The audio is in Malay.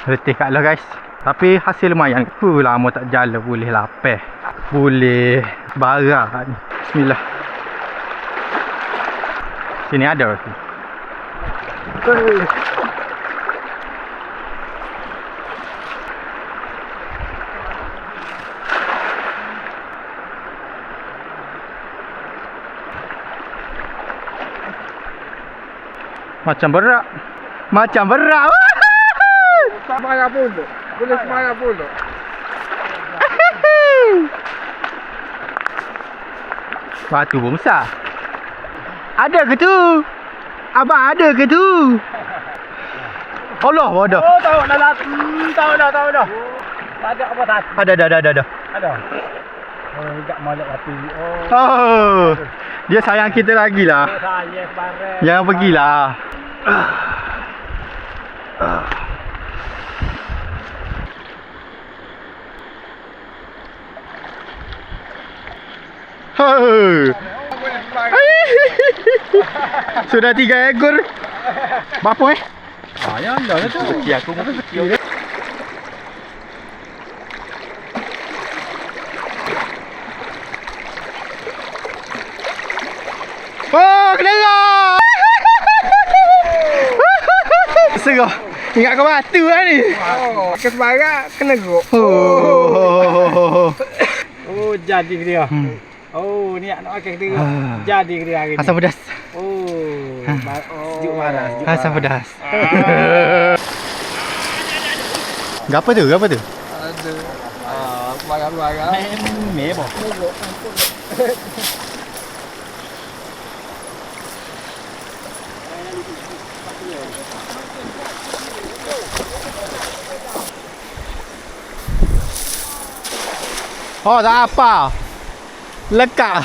letih kat lah guys. Tapi hasil lumayan. Lama tak jalan, boleh lapar, boleh barang. Bismillah. Sini ada lagi. Macam berak. Macam berak. Semangat pula. Boleh semangat pula. Batu pun besar. Ada ke tu? Abang ada ke tu? Allah bodoh. Oh, tahu dah. Tahu dah. Tak ada apa tak? Ada. Ada. Oh, tak malak api. Oh. Dia sayang kita lagi lah. Saya barang. Jangan pergilah. Sudah 3 ekor. Berapa Yang dah tu. Kecil aku pun kecil. Oh, kedengar. Serah. Ingat kau batu lah ni. Oh, kesebarak kena geruk. Oh, jadi dia. Oh, ni nak pakai dia. Jadi dia hari ni. Asam pedas. Oh, sejuk marah. Asam pedas. Gapa tu? Ada. Barang-barang. Meh boh. Oh, tak apa. Lekat.